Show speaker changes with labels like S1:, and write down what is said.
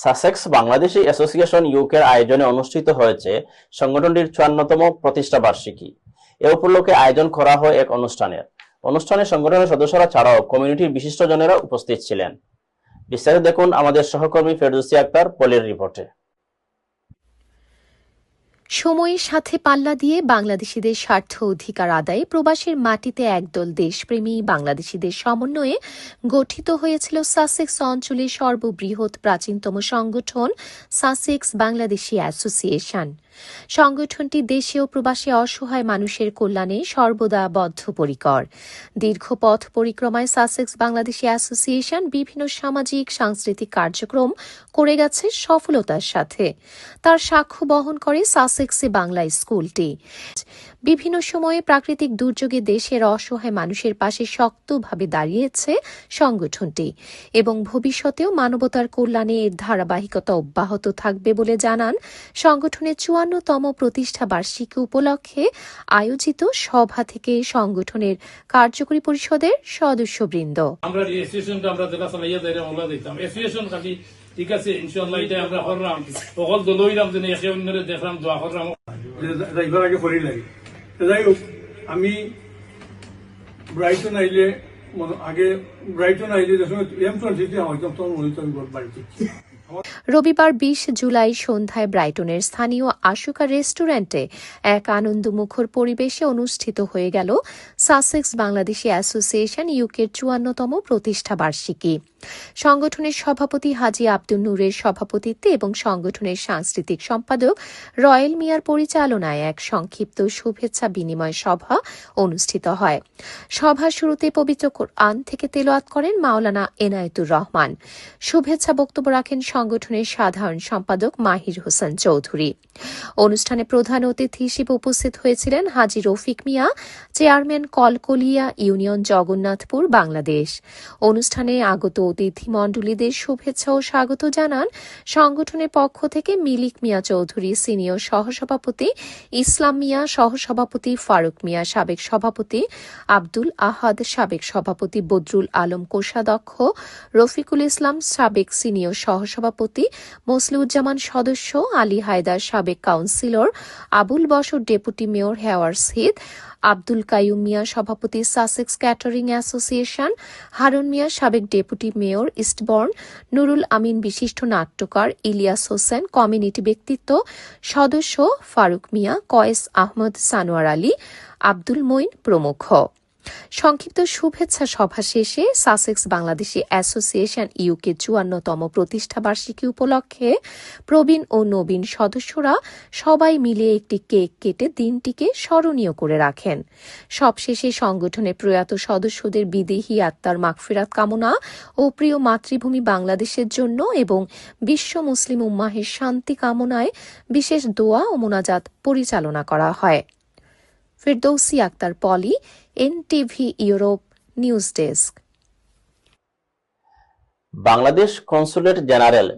S1: Sussex Bangladeshi association ইউকের আয়োজনে অনুষ্ঠিত হয়েছে সংগঠনটির ৫৪তম প্রতিষ্ঠা বার্ষিকী। এ উপলক্ষে আয়োজন করা হয় এক অনুষ্ঠানে সংগঠনের সদস্যরা ছাড়াও কমিউনিটির বিশিষ্টজনেরা উপস্থিত ছিলেন। বিস্তারিত দেখুন আমাদের সহকর্মী ফেরদৌসী আক্তার পলির রিপোর্টে।
S2: সময়ের সাথে পাল্লা দিয়ে বাংলাদেশিদের স্বার্থ অধিকার আদায়ে প্রবাসের মাটিতে একদল দেশপ্রেমী বাংলাদেশিদের সমন্বয়ে গঠিত হয়েছিল সাসেক্স অঞ্চলের সর্ববৃহৎ প্রাচীনতম সংগঠন সাসেক্স বাংলাদেশি অ্যাসোসিয়েশন। সংগঠনটি দেশে ও প্রবাসে অসহায় মানুষের কল্যাণে সর্বদা বদ্ধপরিকর। দীর্ঘ পথ পরিক্রমায় সাসেক্স বাংলাদেশি অ্যাসোসিয়েশন বিভিন্ন সামাজিক সাংস্কৃতিক কার্যক্রম করে গেছে সফলতার সাথে। তার সাক্ষ্য বহন করে সাসেক্সে বাংলা স্কুলটি। বিভিন্ন সময়ে প্রাকৃতিক দুর্যোগে দেশের অসহায় মানুষের পাশে শক্তভাবে দাঁড়িয়েছে সংগঠনটি এবং ভবিষ্যতেও মানবতার কল্যাণে এর ধারাবাহিকতা অব্যাহত থাকবে বলে জানান সংগঠনের ৫৪তম প্রতিষ্ঠা বার্ষিকী উপলক্ষে আয়োজিত সভা থেকে সংগঠনের কার্যকরী পরিষদের সদস্যবৃন্দ।
S3: ঠিক আছে, ইনশাআল্লাহ এটা আমরা করলাম, সকল দল হইলাম যে একে অন্যরে দেখলাম, দোয়া করলাম, যাইবার আগে করি লাগে। যাই হোক, আমি ব্রাইটন আইলে
S2: রবিবার ২০ জুলাই সন্ধ্যায় ব্রাইটনের স্থানীয় আশুকা রেস্টুরেন্টে এক আনন্দমুখর পরিবেশে অনুষ্ঠিত হয়ে গেল সাসেক্স বাংলাদেশি অ্যাসোসিয়েশন ইউকের ৫৪তম প্রতিষ্ঠা বার্ষিকী। সংগঠনের সভাপতি হাজী আব্দুল নূরের সভাপতিত্বে এবং সংগঠনের সাংস্কৃতিক সম্পাদক রয়েল মিয়ার পরিচালনায় এক সংক্ষিপ্ত শুভেচ্ছা বিনিময় সভা অনুষ্ঠিত হয়। সভার শুরুতে পবিত্র কোরআন থেকে তেলাওয়াত করেন মাওলানা এনায়েতুর রহমান। শুভেচ্ছা বক্তব্য রাখেন সংগঠনের সাধারণ সম্পাদক মাহির হোসেন চৌধুরী। অনুষ্ঠানে প্রধান অতিথি হিসেবে উপস্থিত হয়েছিলেন হাজী রফিক মিয়া, চেয়ারম্যান কলকলিয়া ইউনিয়ন, জগন্নাথপুর, বাংলাদেশ। অনুষ্ঠানে আগত অতিথি মণ্ডলীদের শুভেচ্ছা ও স্বাগত জানান সংগঠনের পক্ষ থেকে মিলিক মিয়া চৌধুরী, সিনিয়র সহসভাপতি ইসলাম মিয়া, সহসভাপতি ফারুক মিয়া, সাবেক সভাপতি আব্দুল আহাদ, সাবেক সভাপতি বদরুল আলম কোষাধ্যক্ষ রফিকুল ইসলাম, সাবেক সিনিয়র সহসভাপতি মসলিউজ্জামান, সদস্য আলী হায়দার, সাবেক কাউন্সিলর আবুল বশর, ডেপুটি মেয়র হেওয়ার সিদ, আব্দুল কাইয়ুম মিয়া, সভাপতি সাসেক্স ক্যাটারিং অ্যাসোসিয়েশন, হারুন মিয়া, সাবেক ডেপুটি মেয়র ইস্টবর্ন, নুরুল আমিন, বিশিষ্ট নাট্যকার ইলিয়াস হোসেন, কমিউনিটি ব্যক্তিত্ব সদস্য ফারুক মিয়া, কয়েস আহমদ, সানোয়ার আলী, আব্দুল মঈন প্রমুখ। সংক্ষিপ্ত শুভেচ্ছা সভা শেষে সাসেক্স বাংলাদেশি অ্যাসোসিয়েশন ইউকে ৫৪তম প্রতিষ্ঠা বার্ষিকী উপলক্ষে প্রবীণ ও নবীন সদস্যরা সবাই মিলে একটি কেক কেটে দিনটিকে স্মরণীয় করে রাখেন। সবশেষে সংগঠনের প্রয়াত সদস্যদের বিদেহী আত্মার মাগফিরাত কামনা ও প্রিয় মাতৃভূমি বাংলাদেশের জন্য এবং বিশ্ব মুসলিম উম্মাহের শান্তি কামনায় বিশেষ দোয়া ও মোনাজাত পরিচালনা করা হয়। Ferdousi Akter Poly, NTV Europe news desk.
S1: Bangladesh consulate general